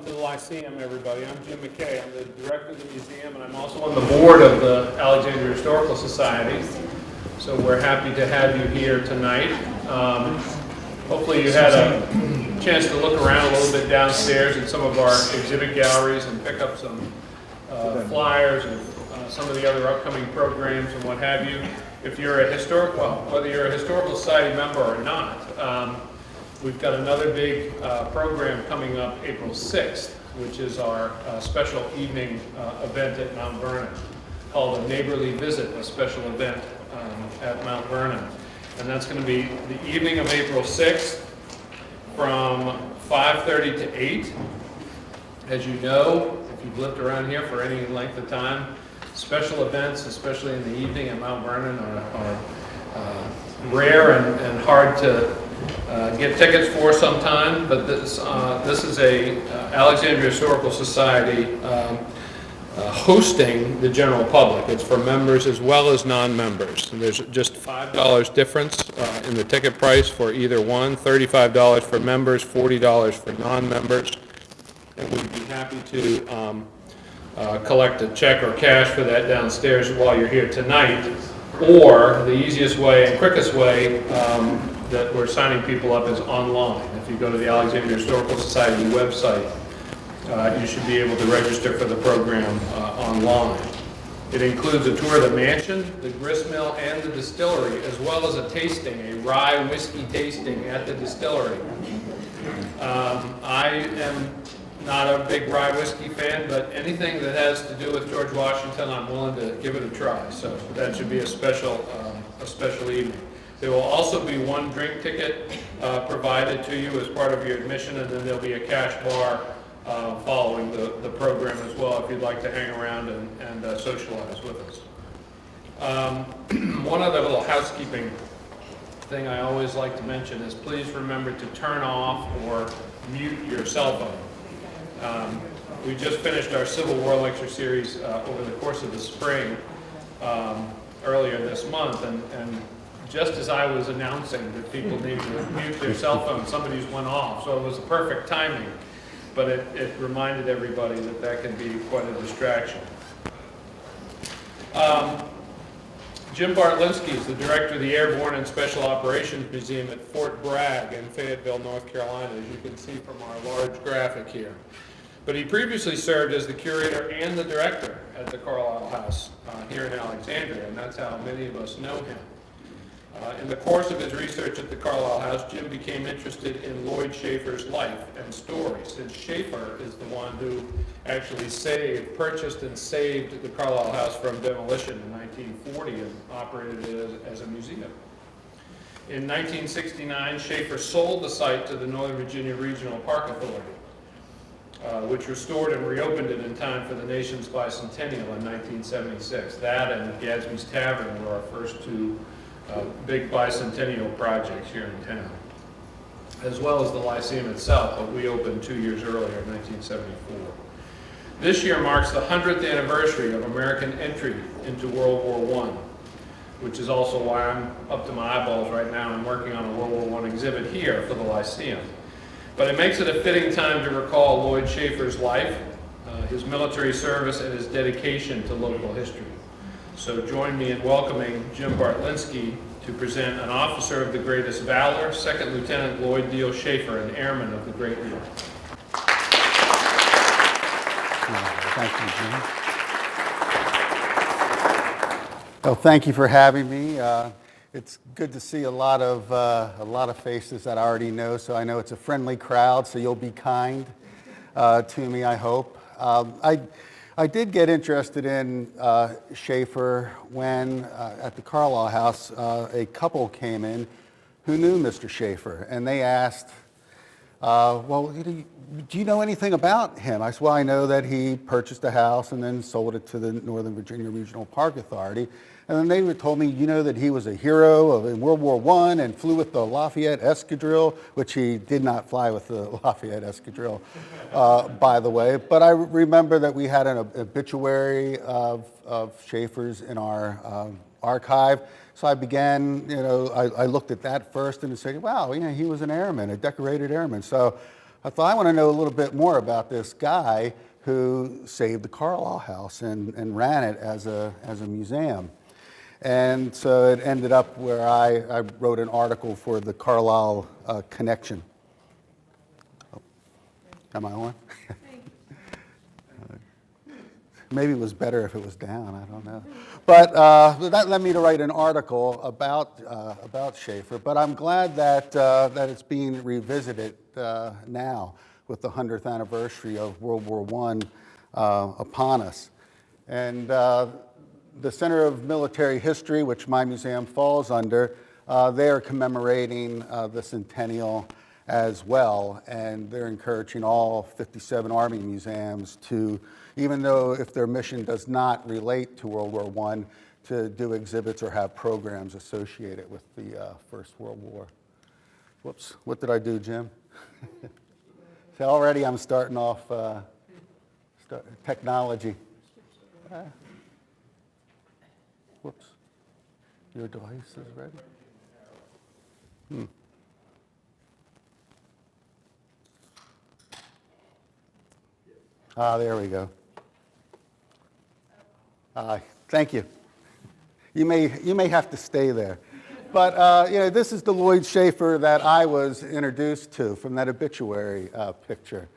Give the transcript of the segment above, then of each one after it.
welcome to the Lyceum, everybody. I'm Jim McKay. I'm the director of the museum, and I'm also on the board of the Alexandria Historical Society. So we're happy to have you here tonight. Hopefully you had a chance to look around a little bit downstairs in some of our exhibit galleries and pick up some flyers and some of the other upcoming programs and what have you. If you're a whether you're a historical society member or not, we've got another big program coming up April 6th, which is our special evening event at Mount Vernon, called a Neighborly Visit, a special event at Mount Vernon. And that's going to be the evening of April 6th from 5:30 to 8. As you know, if you've lived around here for any length of time, special events, especially in the evening at Mount Vernon, are rare and hard to get tickets for some time, but this is a Alexandria Historical Society hosting the general public. It's for members as well as non-members. There's just $5 difference in the ticket price for either one, $35 for members, $40 for non-members. And we'd be happy to collect a check or cash for that downstairs while you're here tonight. Or the easiest way and quickest way that we're signing people up is online. If you go to the Alexandria Historical Society website, you should be able to register for the program online. It includes a tour of the mansion, the gristmill, and the distillery, as well as a tasting, a rye whiskey tasting at the distillery. I am not a big rye whiskey fan, but anything that has to do with George Washington, I'm willing to give it a try. So that should be a special evening. There will also be one drink ticket provided to you as part of your admission, and then there'll be a cash bar following the program as well, if you'd like to hang around and socialize with us. One other little housekeeping thing I always like to mention is please remember to turn off or mute your cell phone. We just finished our Civil War lecture series over the course of the spring earlier this month, and just as I was announcing that people need to mute their cell phone, somebody's went off, so it was a perfect timing, but it reminded everybody that can be quite a distraction. Jim Bartilenski is the director of the Airborne and Special Operations Museum at Fort Bragg in Fayetteville, North Carolina, as you can see from our large graphic here. But he previously served as the curator and the director at the Carlisle House here in Alexandria, and that's how many of us know him. In the course of his research at the Carlisle House, Jim became interested in Lloyd Schaeffer's life and story, since Schaeffer is the one who actually purchased and saved the Carlisle House from demolition in 1940 and operated it as a museum. In 1969, Schaeffer sold the site to the Northern Virginia Regional Park Authority, which restored and reopened it in time for the nation's bicentennial in 1976. That and Gadsby's Tavern were our first two big bicentennial projects here in town, as well as the Lyceum itself, but we opened 2 years earlier, in 1974. This year marks the 100th anniversary of American entry into World War I, which is also why I'm up to my eyeballs right now and working on a World War I exhibit here for the Lyceum. But it makes it a fitting time to recall Lloyd Schaeffer's life, his military service, and his dedication to local history. So join me in welcoming Jim Bartilenski to present an officer of the Greatest Valor, Second Lieutenant Lloyd Diehl Schaeffer, an Airman of the Great War. Thank you, Jim. Well, thank you for having me. It's good to see a lot of faces that I already know, so I know it's a friendly crowd, so you'll be kind to me, I hope. I did get interested in Schaeffer when at the Carlisle House a couple came in who knew Mr. Schaeffer, and they asked, well, do you know anything about him? I said, well, I know that he purchased a house and then sold it to the Northern Virginia Regional Park Authority. And then they told me, you know that he was a hero in World War I and flew with the Lafayette Escadrille, which he did not fly with the Lafayette Escadrille, by the way. But I remember that we had an obituary of Schaeffer's in our archive. So I began, I looked at that first and said, wow, he was an airman, a decorated airman. So I thought I want to know a little bit more about this guy who saved the Carlisle House and ran it as a museum. And so it ended up where I wrote an article for the Carlisle Connection. Oh, am I on? Maybe it was better if it was down, I don't know. But that led me to write an article about Schaeffer. But I'm glad that it's being revisited now with the 100th anniversary of World War I upon us. And the Center of Military History, which my museum falls under, they are commemorating the centennial as well, and they're encouraging all 57 Army museums to, even though if their mission does not relate to World War I, to do exhibits or have programs associated with the First World War. Whoops, what did I do, Jim? So already I'm starting off technology. Whoops, your device is ready? There we go. Thank you. You may have to stay there. But this is the Lloyd Schaeffer that I was introduced to from that obituary picture.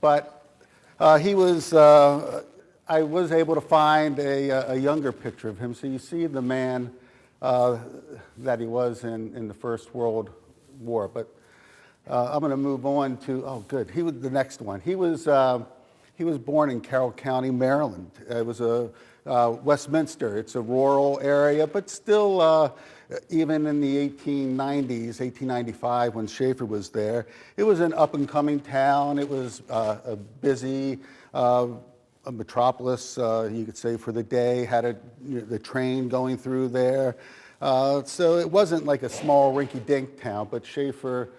But I was able to find a younger picture of him. So you see the man that he was in the First World War. But I'm going to move on to, oh good, he was the next one. He was born in Carroll County, Maryland. It was Westminster. It's a rural area, but still, even in the 1890s, 1895, when Schaeffer was there, it was an up-and-coming town. It was a busy a metropolis, you could say, for the day. Had the train going through there. So it wasn't like a small rinky-dink town, but Schaeffer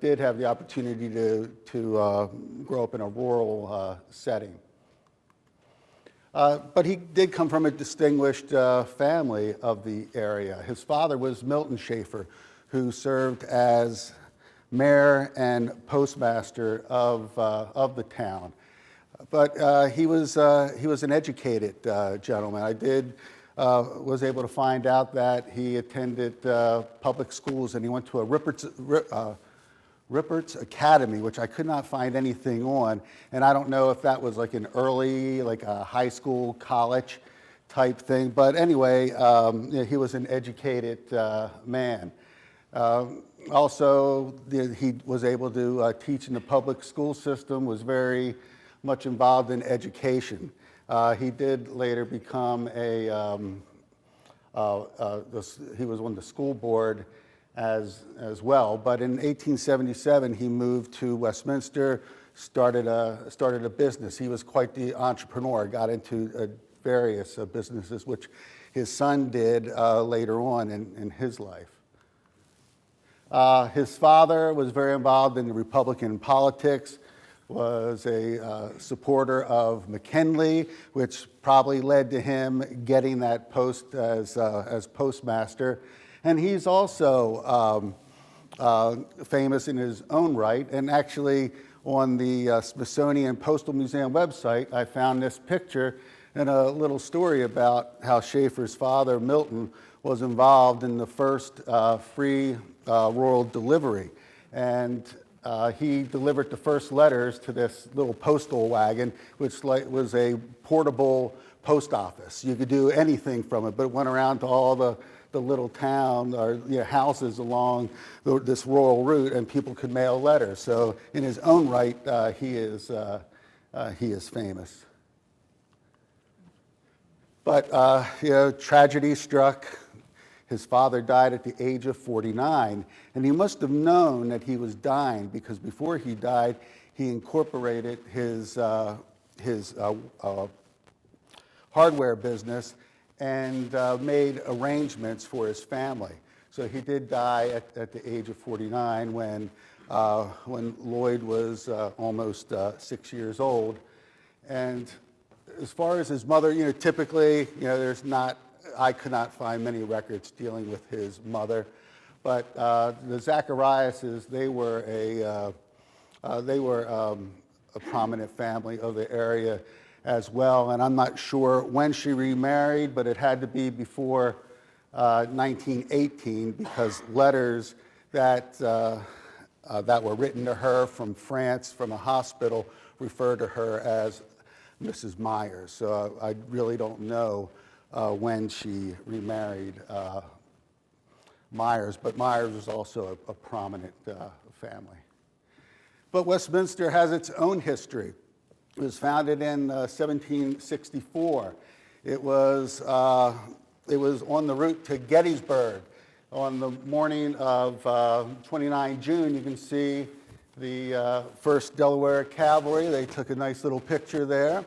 did have the opportunity to grow up in a rural setting. But he did come from a distinguished family of the area. His father was Milton Schaeffer, who served as mayor and postmaster of the town. But he was an educated gentleman. I was able to find out that he attended public schools, and he went to a Rippert's Academy, which I could not find anything on, and I don't know if that was like an early, like a high school, college type thing, but anyway, he was an educated man. Also, he was able to teach in the public school system, was very much involved in education. He did later become he was on the school board as well. But in 1877, he moved to Westminster, started a business. He was quite the entrepreneur, got into various businesses, which his son did later on in his life. His father was very involved in the Republican politics, was a supporter of McKinley, which probably led to him getting that post as postmaster. And he's also famous in his own right. And actually, on the Smithsonian Postal Museum website, I found this picture and a little story about how Schaeffer's father, Milton, was involved in the first free rural delivery. And he delivered the first letters to this little postal wagon, which was a portable post office. You could do anything from it, but it went around to all the little town or houses along this rural route, and people could mail letters. So in his own right, he is famous. But tragedy struck. His father died at the age of 49, and he must have known that he was dying, because before he died, he incorporated his hardware business and made arrangements for his family. So he did die at the age of 49 when Lloyd was almost 6 years old. And as far as his mother, typically, I could not find many records dealing with his mother, but the Zachariases, they were They were a prominent family of the area as well, and I'm not sure when she remarried, but it had to be before 1918 because letters that were written to her from France from a hospital refer to her as Mrs. Myers. So I really don't know when she remarried Myers, but Myers was also a prominent family. But Westminster has its own history. It was founded in 1764. It was on the route to Gettysburg. On the morning of 29 June, you can see the 1st Delaware Cavalry. They took a nice little picture there.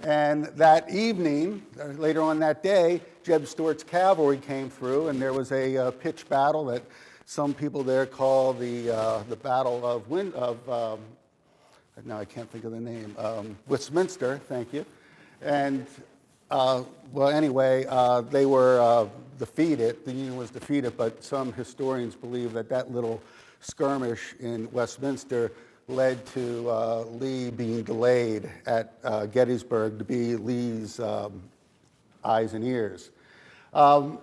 And that evening, later on that day, Jeb Stuart's cavalry came through, and there was a pitched battle that some people there call the Battle of now I can't think of the name, Westminster, thank you. And well, anyway, they were defeated, the Union was defeated, but some historians believe that that little skirmish in Westminster led to Lee being delayed at Gettysburg to be Lee's eyes and ears. But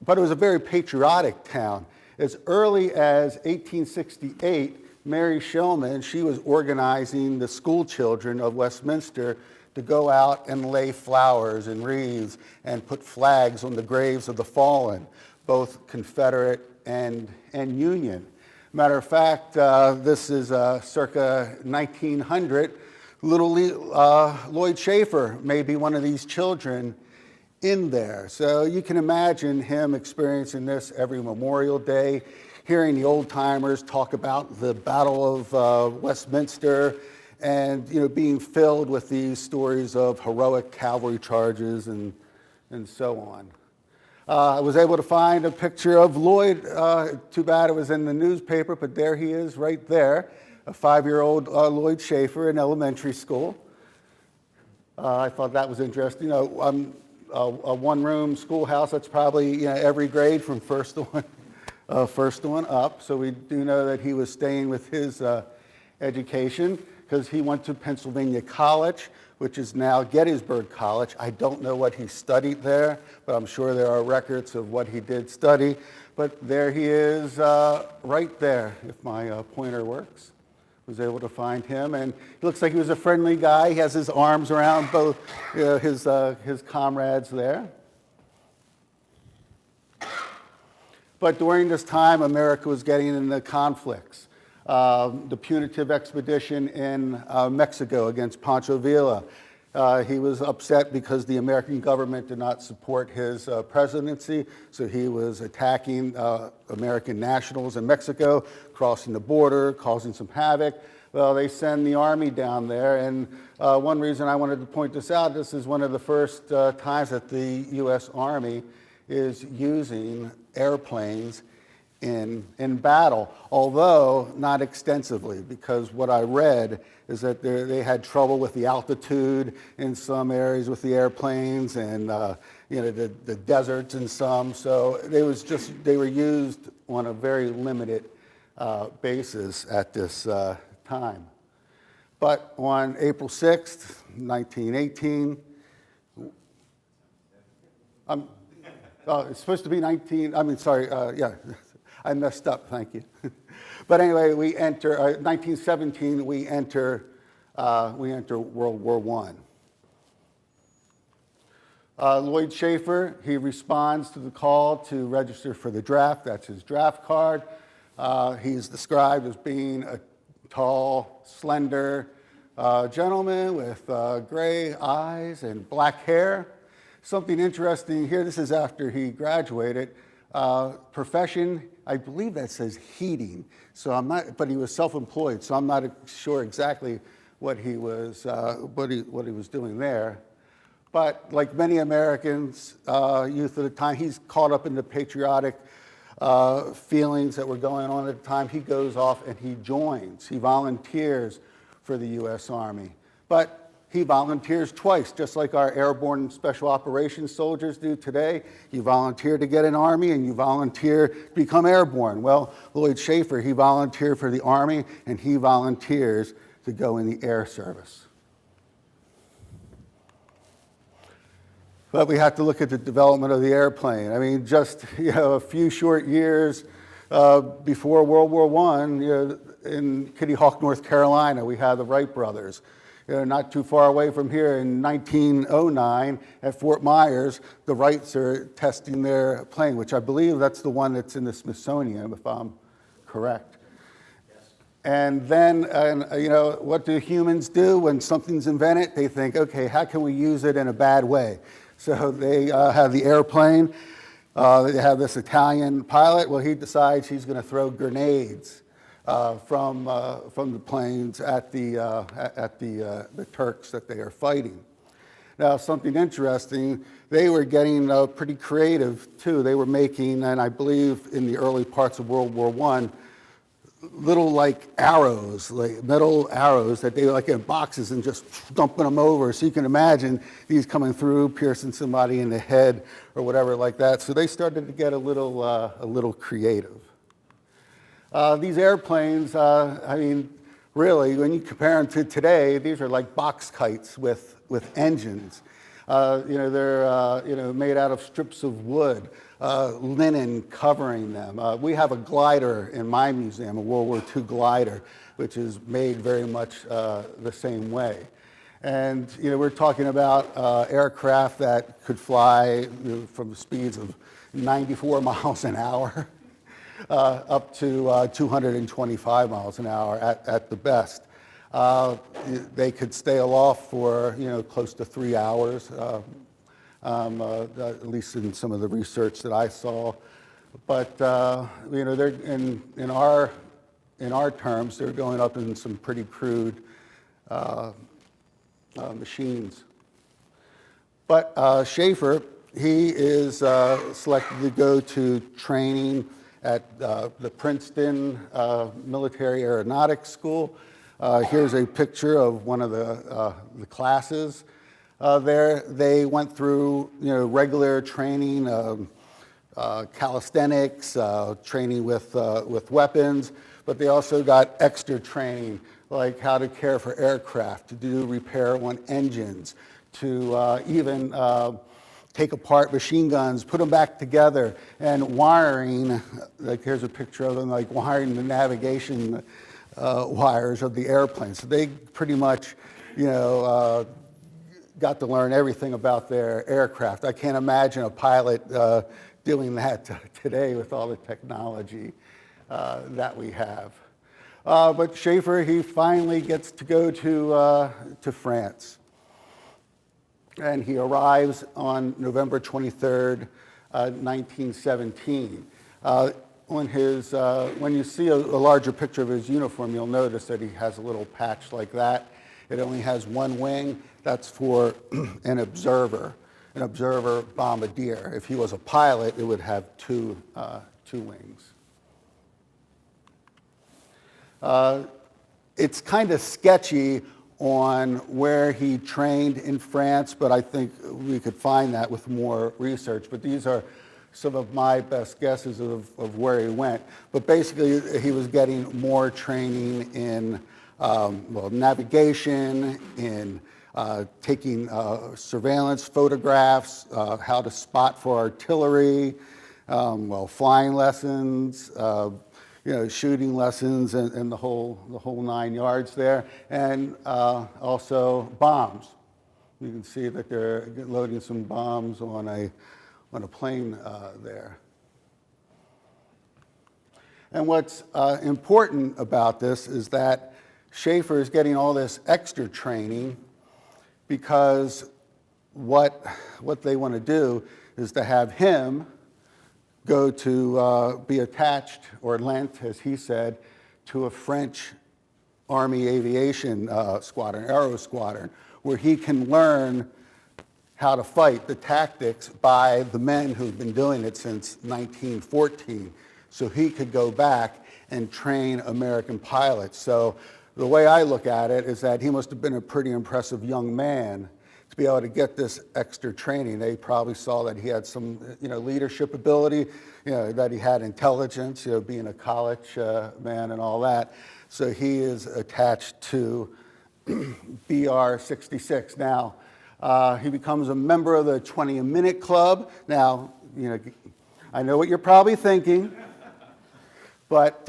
it was a very patriotic town. As early as 1868, Mary Shellman, she was organizing the school children of Westminster to go out and lay flowers and wreaths and put flags on the graves of the fallen, both Confederate and Union. Matter of fact, this is circa 1900. Little Lloyd Schaeffer may be one of these children in there. So you can imagine him experiencing this every Memorial Day, hearing the old timers talk about the Battle of Westminster, and being filled with these stories of heroic cavalry charges and so on. I was able to find a picture of Lloyd. Too bad it was in the newspaper, but there he is right there, a 5-year-old Lloyd Schaeffer in elementary school. I thought that was interesting. A one-room schoolhouse, that's probably every grade from first one up. So we do know that he was staying with his education because he went to Pennsylvania College, which is now Gettysburg College. I don't know what he studied there, but I'm sure there are records of what he did study. But there he is right there, if my pointer works. Was able to find him, and he looks like he was a friendly guy. He has his arms around both his comrades there. But during this time, America was getting into conflicts. The punitive expedition in Mexico against Pancho Villa. He was upset because the American government did not support his presidency, so he was attacking American nationals in Mexico, crossing the border, causing some havoc. Well, they send the army down there, and one reason I wanted to point this out, this is one of the first times that the U.S. Army is using airplanes in battle, although not extensively, because what I read is that they had trouble with the altitude in some areas with the airplanes, and the deserts in some. So they were used on a very limited basis at this time. But on April 6th, 1918, it's supposed to be yeah. I messed up, thank you. But anyway, we enter 1917. We enter World War I. Lloyd Schaeffer, he responds to the call to register for the draft. That's his draft card. He's described as being a tall, slender gentleman with gray eyes and black hair. Something interesting here. This is after he graduated. Profession, I believe that says heating. So I'm not, but he was self-employed. So I'm not sure exactly what he was doing there. But like many Americans, youth at the time, he's caught up in the patriotic feelings that were going on at the time. He goes off and he joins. He volunteers for the U.S. Army. But he volunteers twice, just like our airborne and special operations soldiers do today. You volunteer to get an Army and you volunteer to become airborne. Well, Lloyd Schaeffer, he volunteered for the Army and he volunteers to go in the Air Service. But we have to look at the development of the airplane. I mean, just a few short years before World War I, in Kitty Hawk, North Carolina, we had the Wright brothers. Not too far away from here, in 1909 at Fort Myers, the Wrights are testing their plane, which I believe that's the one that's in the Smithsonian, if I'm correct. And then, what do humans do when something's invented? They think, okay, how can we use it in a bad way? So they have the airplane. They have this Italian pilot. Well, he decides he's going to throw grenades from the planes at the Turks that they are fighting. Now, something interesting, they were getting pretty creative too. They were making, and I believe in the early parts of World War I, little like arrows, like metal arrows that they were like in boxes and just dumping them over. So you can imagine these coming through, piercing somebody in the head or whatever like that. So they started to get a little creative. These airplanes, I mean, really, when you compare them to today, these are like box kites with engines. They're made out of strips of wood, linen covering them. We have a glider in my museum, a World War II glider, which is made very much the same way. And we're talking about aircraft that could fly from the speeds of 94 miles an hour up to 225 miles an hour at the best. They could stay aloft for close to 3 hours, at least in some of the research that I saw. But they're in our terms, they're going up in some pretty crude machines. But Schaeffer, he is selected to go to training at the Princeton Military Aeronautics School. Here's a picture of one of the classes there. They went through regular training, calisthenics, training with weapons, but they also got extra training, like how to care for aircraft, to do repair on engines, to even take apart machine guns, put them back together, and wiring, like here's a picture of them, like wiring the navigation wires of the airplane. So they pretty much, got to learn everything about their aircraft. I can't imagine a pilot doing that today with all the technology that we have. But Schaeffer, he finally gets to go to France. And he arrives on November 23rd, 1917. When you see a larger picture of his uniform, you'll notice that he has a little patch like that. It only has one wing. That's for an observer bombardier. If he was a pilot, it would have two wings. It's kind of sketchy on where he trained in France, but I think we could find that with more research. But these are some of my best guesses of where he went. But basically, he was getting more training in navigation, in taking surveillance photographs, how to spot for artillery, flying lessons, shooting lessons, and the whole 9 yards there, and also bombs. You can see that they're loading some bombs on a plane there. And what's important about this is that Schaeffer is getting all this extra training because what they want to do is to have him go to be attached or lent, as he said, to a French Army aviation squadron, Aero Squadron, where he can learn how to fight the tactics by the men who've been doing it since 1914. So he could go back and train American pilots. So the way I look at it is that he must have been a pretty impressive young man to be able to get this extra training. They probably saw that he had some, leadership ability, that he had intelligence, being a college man and all that. So he is attached to BR66. Now, he becomes a member of the 20-minute club. Now, I know what you're probably thinking, but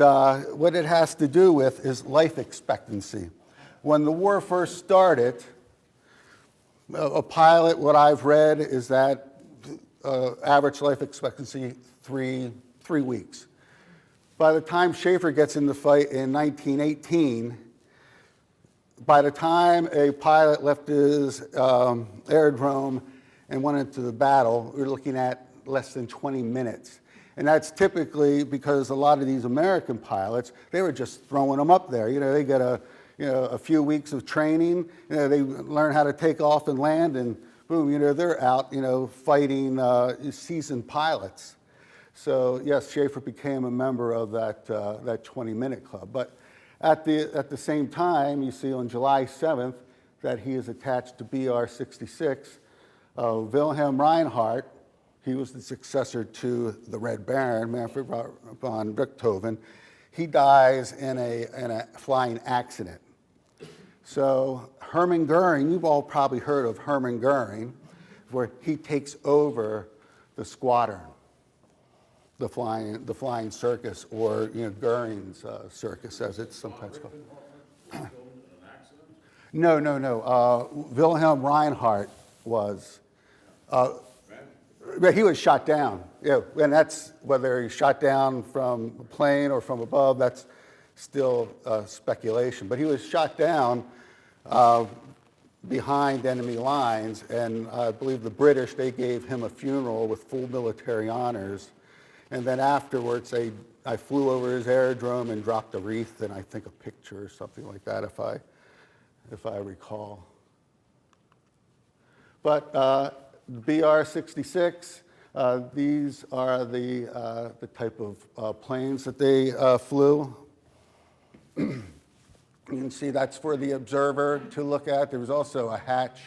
what it has to do with is life expectancy. When the war first started, a pilot, what I've read is that average life expectancy, three weeks. By the time Schaeffer gets in the fight in 1918, by the time a pilot left his aerodrome and went into the battle, we're looking at less than 20 minutes. And that's typically because a lot of these American pilots, they were just throwing them up there. They get a few weeks of training, they learn how to take off and land, and boom, they're out, fighting seasoned pilots. So yes, Schaeffer became a member of that 20-minute club. But at the same time, you see on July 7th that he is attached to BR66. Wilhelm Reinhardt, he was the successor to the Red Baron, Manfred von Richthofen. He dies in a flying accident. So Hermann Goering, you've all probably heard of Hermann Goering, where he takes over the squadron, the flying circus, or Goering's circus, as it's sometimes called. No. Wilhelm Reinhardt was. But he was shot down. And that's whether he shot down from a plane or from above. That's still speculation. But he was shot down behind enemy lines, and I believe the British, they gave him a funeral with full military honors. And then afterwards, I flew over his aerodrome and dropped a wreath and I think a picture or something like that, if I recall. But BR66, these are the type of planes that they flew. You can see that's for the observer to look at. There was also a hatch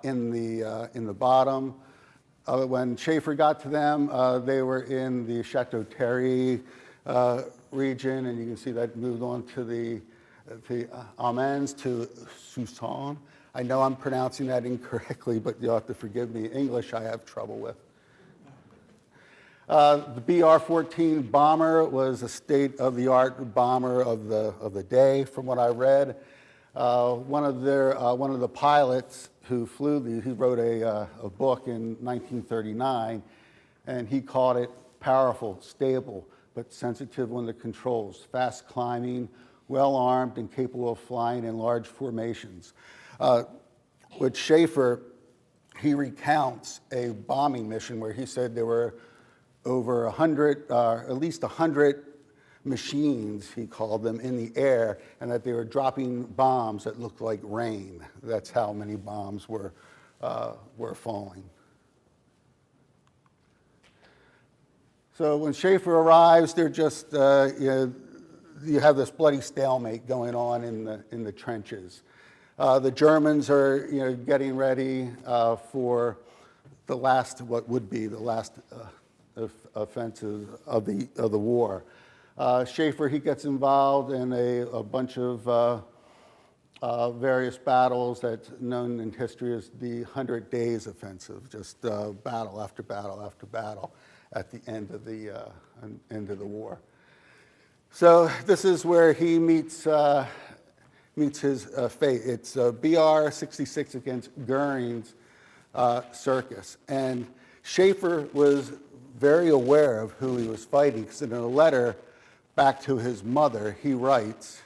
in the bottom. When Schaeffer got to them, they were in the Chateau Thierry region, and you can see that moved on to the Amiens to Soissons. I know I'm pronouncing that incorrectly, but you'll have to forgive me. English I have trouble with. The BR14 Bomber was a state-of-the-art bomber of the day, from what I read. One of the pilots who flew these, he wrote a book in 1939, and he called it powerful, stable, but sensitive when the controls, fast climbing, well-armed, and capable of flying in large formations. With Schaeffer, he recounts a bombing mission where he said there were over 100, at least 100 machines, he called them, in the air, and that they were dropping bombs that looked like rain. That's how many bombs were falling. So when Schaeffer arrives, they're just, you have this bloody stalemate going on in the trenches. The Germans are, getting ready for the last, what would be the last offensive of the war. Schaeffer, he gets involved in a bunch of various battles that's known in history as the 100 Days Offensive, just battle after battle after battle at the end of the war. So this is where he meets his fate. It's BR66 against Goering's Circus. And Schaeffer was very aware of who he was fighting, because in a letter back to his mother, he writes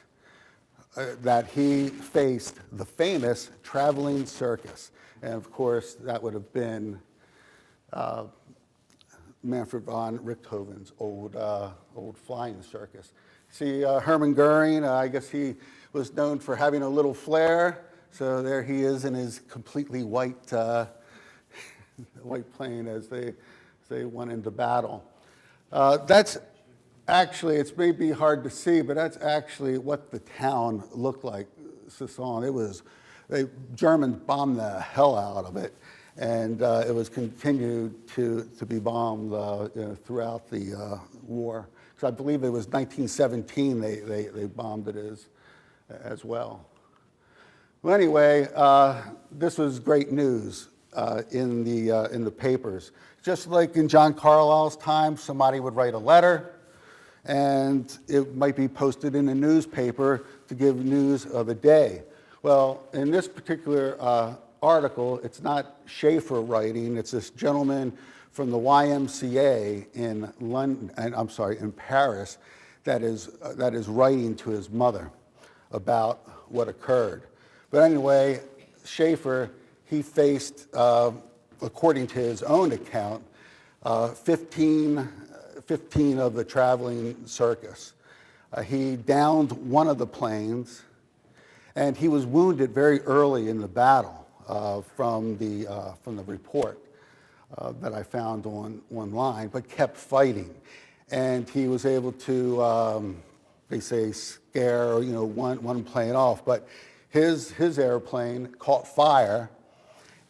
that he faced the famous traveling circus. And of course, that would have been Manfred von Richthofen's old flying circus. See, Hermann Goering, I guess he was known for having a little flair. So there he is in his completely white white plane as they went into battle. That's Actually, it's maybe hard to see, but that's actually what the town looked like, Sisson. The Germans bombed the hell out of it, and it was continued to be bombed throughout the war. So I believe it was 1917 they bombed it as well. Well, anyway, this was great news in the papers. Just like in John Carlisle's time, somebody would write a letter, and it might be posted in a newspaper to give news of the day. Well, in this particular article, it's not Schaeffer writing, it's this gentleman from the YMCA in in Paris, that is writing to his mother about what occurred. But anyway, Schaeffer, he faced, according to his own account, 15 of the traveling circus. He downed one of the planes, and he was wounded very early in the battle from the report that I found online, but kept fighting. And he was able to, they say, scare one plane off, but his airplane caught fire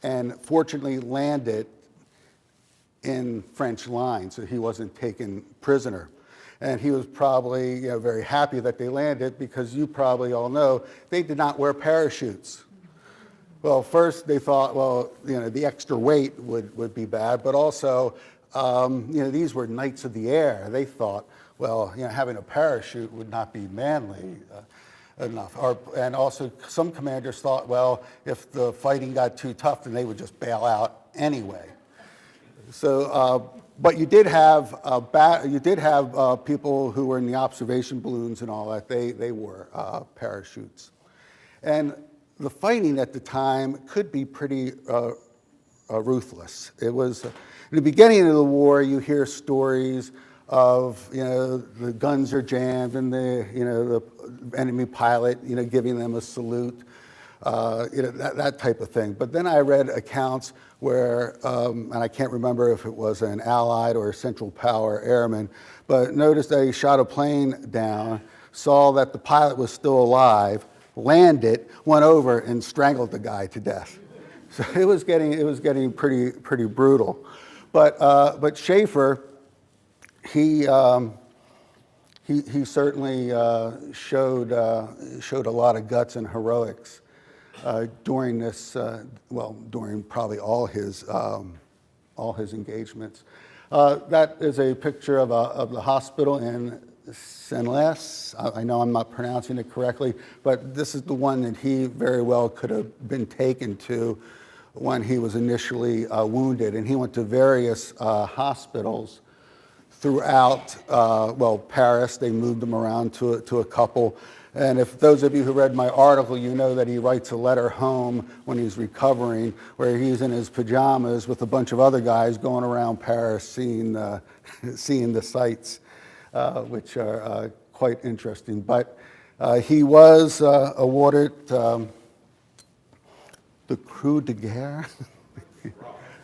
and fortunately landed in French lines, so he wasn't taken prisoner. And he was probably very happy that they landed, because you probably all know they did not wear parachutes. Well, first they thought, well, the extra weight would be bad, but also, these were knights of the air. They thought, well, having a parachute would not be manly enough. And also some commanders thought, well, if the fighting got too tough, then they would just bail out anyway. So, but you did have people who were in the observation balloons and all that. They wore parachutes, and the fighting at the time could be pretty ruthless. It was in the beginning of the war. You hear stories of the guns are jammed and the enemy pilot giving them a salute. That type of thing. But then I read accounts where, and I can't remember if it was an Allied or a Central Power Airman, but noticed they shot a plane down, saw that the pilot was still alive, landed, went over and strangled the guy to death. So it was getting pretty brutal. But Schaeffer, he certainly showed a lot of guts and heroics during this, during probably all his engagements. That is a picture of the hospital in Senlis. I know I'm not pronouncing it correctly, but this is the one that he very well could have been taken to when he was initially wounded. And he went to various hospitals throughout, Paris. They moved him around to a couple. And if those of you who read my article, you know that he writes a letter home when he's recovering, where he's in his pajamas with a bunch of other guys going around Paris seeing the sights, which are quite interesting. But he was awarded the Croix de Guerre.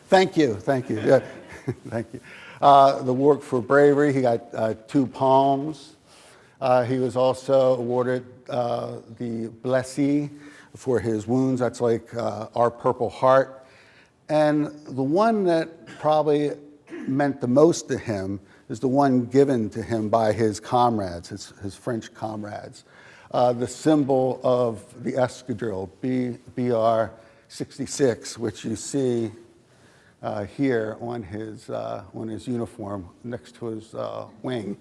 Thank you. Yeah. Thank you. The work for bravery, he got 2 palms. He was also awarded the Blessé for his wounds. That's like our Purple Heart. And the one that probably meant the most to him is the one given to him by his comrades, his French comrades. The symbol of the escadrille, BR66, which you see here on his uniform next to his wing.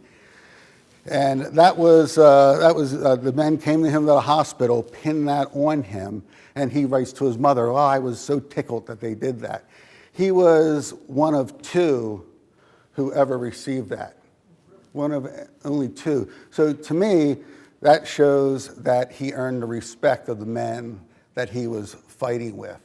And that was the men came to him to the hospital, pinned that on him, and he writes to his mother, "Oh, I was so tickled that they did that." He was one of 2 who ever received that. One of only 2. So to me, that shows that he earned the respect of the men that he was fighting with.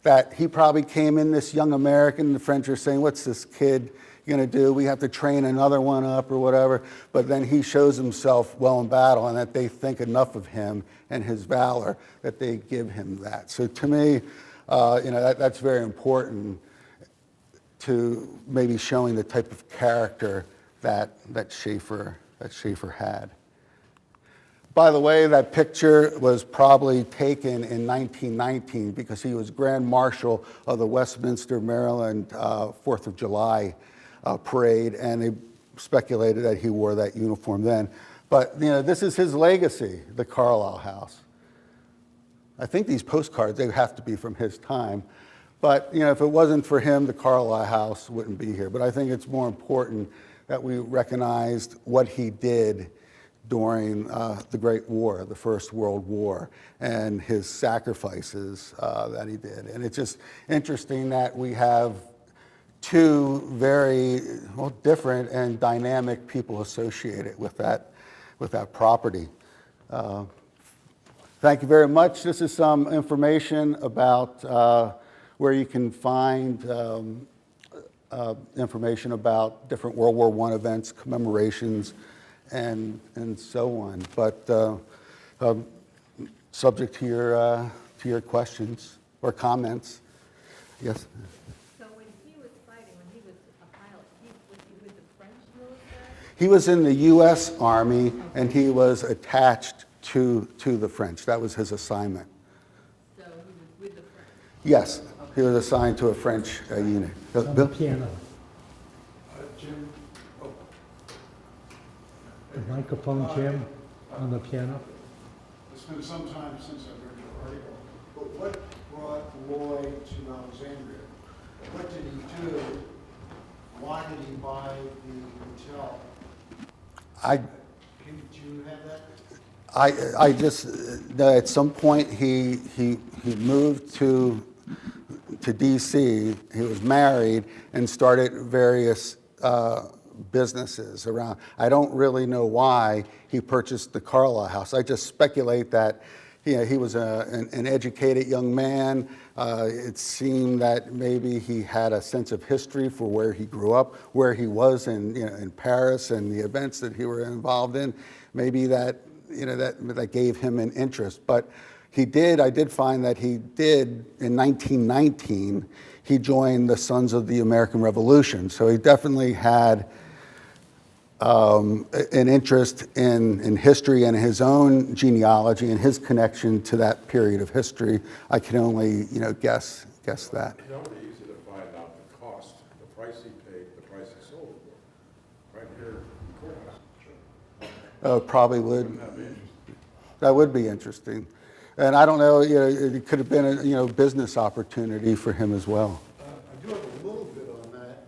That he probably came in, this young American, the French are saying, "What's this kid going to do? We have to train another one up," or whatever. But then he shows himself well in battle, and that they think enough of him and his valor that they give him that. So to me, that's very important to maybe showing the type of character that Schaeffer that Schaeffer had. By the way, that picture was probably taken in 1919 because he was Grand Marshal of the Westminster, Maryland 4th of July parade, and they speculated that he wore that uniform then. But this is his legacy, the Carlisle House. I think these postcards, they have to be from his time. But if it wasn't for him, the Carlisle House wouldn't be here. But I think it's more important that we recognized what he did during the Great War, the First World War, and his sacrifices that he did. And it's just interesting that we have two very different and dynamic people associated with that property. Thank you very much. This is some information about where you can find information about different World War I events, commemorations, and so on. But subject to your questions or comments. Yes? So when he was fighting, when he was a pilot, was he with the French military? He was in the U.S. Army, and he was attached to the French. That was his assignment. So he was with the French? Yes, he was assigned to a French unit. On the piano. Jim, The microphone, Jim, on the piano. it's been some time since I've read your article, but what brought Lloyd to Alexandria? What did he do? Why did he buy the hotel? Do you have that? I just, at some point, he moved to D.C., he was married, and started various businesses around. I don't really know why he purchased the Carlisle House. I just speculate that he was an educated young man. It seemed that maybe he had a sense of history for where he grew up, where he was in Paris, and the events that he were involved in. Maybe that gave him an interest. But I did find that he did, in 1919, he joined the Sons of the American Revolution. So he definitely had an interest in history and his own genealogy and his connection to that period of history. I can only, guess that. It's only easy to find out the cost, the price he paid, the price he sold it for. Right here in the courthouse. Probably would. Wouldn't that be interesting? That would be interesting. And I don't know, it could have been a business opportunity for him as well. I do have a little bit on that.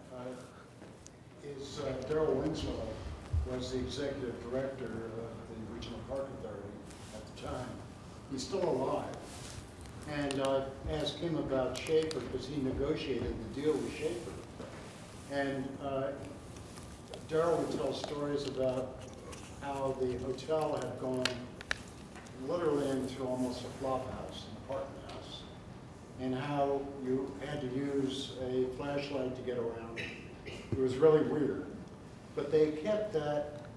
Darrell Winslow was the executive director of the Regional Park Authority at the time. He's still alive. And I asked him about Schaeffer because he negotiated the deal with Schaeffer. And Darrell would tell stories about how the hotel had gone literally into almost a flop house, an apartment house, and how you had to use a flashlight to get around. It was really weird. But they kept that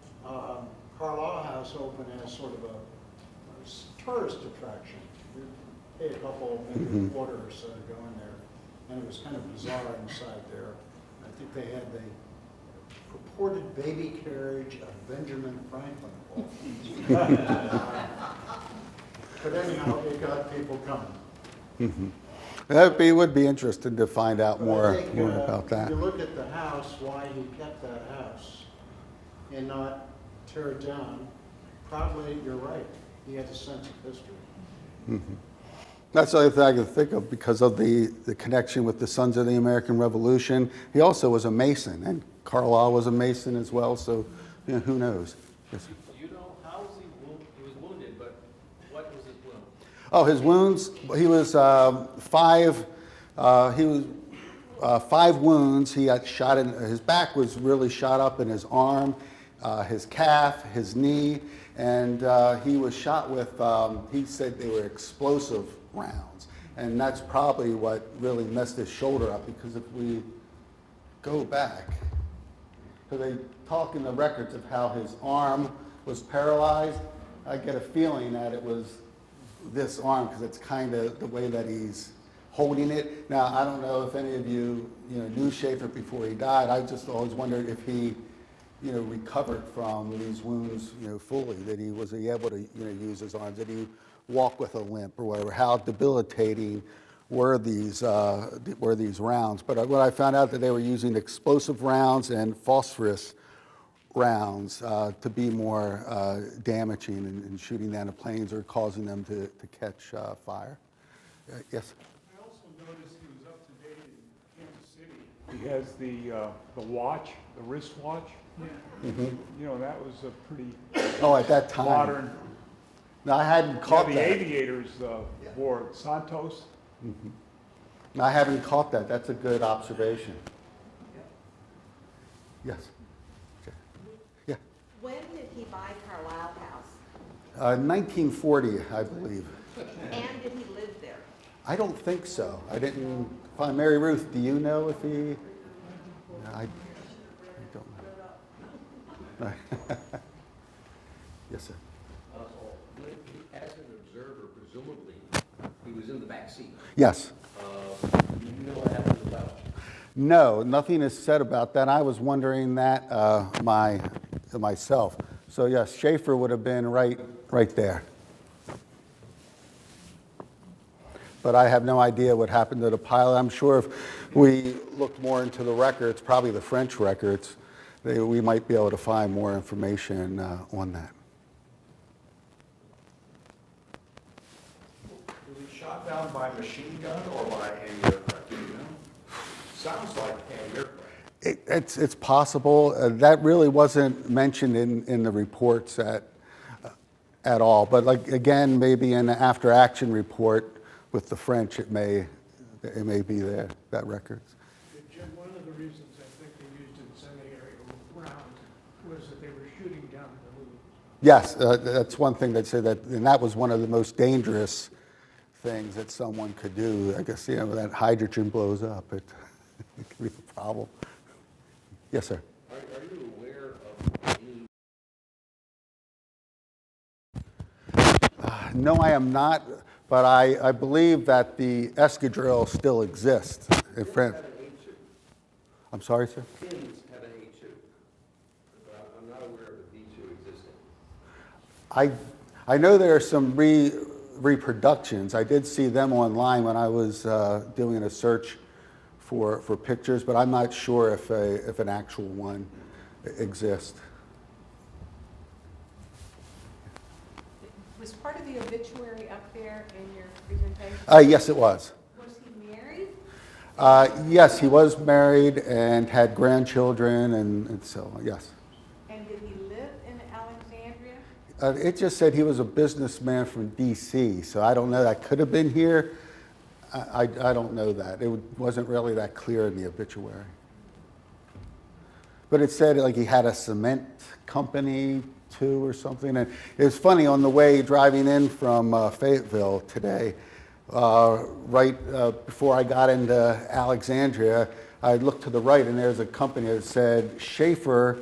Carlisle House open as sort of a tourist attraction. You pay a couple, maybe a quarter or so to go in there, and it was kind of bizarre inside there. I think they had the purported baby carriage of Benjamin Franklin. But anyhow, it got people coming. That would be interesting to find out But more I think, about that. If you look at the house, why he kept that house and not tear it down, probably you're right. He had a sense of history. That's the only thing I can think of because of the connection with the Sons of the American Revolution. He also was a Mason, and Carlisle was a Mason as well, so who knows? Yes. You know, how was he was wounded, but what was his wound? Oh, his wounds, he was five wounds. He got shot in, his back was really shot up in his arm, his calf, his knee, and he was shot with, he said they were explosive rounds. And that's probably what really messed his shoulder up, because if we go back, so they talk in the records of how his arm was paralyzed. I get a feeling that it was this arm, because it's kind of the way that he's holding it. Now, I don't know if any of you, knew Schaeffer before he died. I just always wondered if he, recovered from these wounds, fully, that he was able to, use his arms, that he walked with a limp or whatever, how debilitating were these rounds. But what I found out that they were using explosive rounds and phosphorus rounds to be more damaging in shooting down the planes or causing them to catch fire. Yes? I also noticed he was up to date in Kansas City. He has the watch, the wristwatch. Yeah. Mm-hmm. That was a pretty At that time. modern. No, I hadn't caught The that. aviators wore Santos. Mm-hmm. No, I haven't caught that. That's a good observation. Yes. Okay. Yeah. When did he buy Carlisle House? 1940, I believe. And did he live there? I don't think so. I didn't find Mary Ruth. Do you know if he? I don't know. Yes, sir. As an observer, presumably, he was in the back seat. Yes. You know what happened about? No, nothing is said about that. I was wondering that myself. So yes, Schaeffer would have been right there. But I have no idea what happened to the pilot. I'm sure if we looked more into the records, probably the French records, we might be able to find more information on that. Was he shot down by machine gun or by anti-aircraft? Do you know? Sounds like anti-aircraft. It's possible. That really wasn't mentioned in the reports at all. But again, maybe in the after-action report with the French, it may be there, that records. Jim, one of the reasons I think they used incendiary rounds was that they were shooting down balloons. Yes, that's one thing they'd say and that was one of the most dangerous things that someone could do. I guess, that hydrogen blows up, it could be a problem. Yes, sir. Are you aware of any? No, I am not, but I believe that the escadrille still exists in France. Have an A2. I'm sorry, sir? Finns have an A2. But I'm not aware of a B2 existing. I know there are some reproductions. I did see them online when I was doing a search for pictures, but I'm not sure if an actual one exists. Was part of the obituary up there in your presentation? Yes, it was. Was he married? Yes, he was married and had grandchildren, and so, yes. And did he live in Alexandria? It just said he was a businessman from D.C., so I don't know. That could have been here. I don't know that. It wasn't really that clear in the obituary. But it said he had a cement company too or something. And it was funny, on the way driving in from Fayetteville today, right before I got into Alexandria, I looked to the right and there's a company that said Schaeffer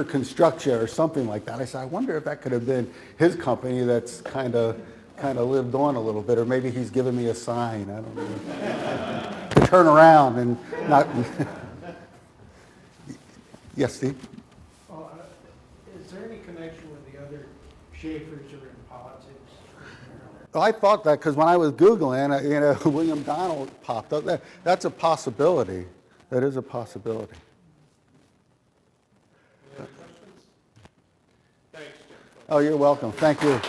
Construction or something like that. I said, I wonder if that could have been his company that's kind of lived on a little bit, or maybe he's given me a sign, I don't know, to turn around and not. Yes, Steve? Is there any connection with the other Schaeffers or in politics? Well, I thought that because when I was Googling, William Donald popped up. That's a possibility. That is a possibility. Any other questions? Thanks, Jim. Oh, you're welcome. Thank you.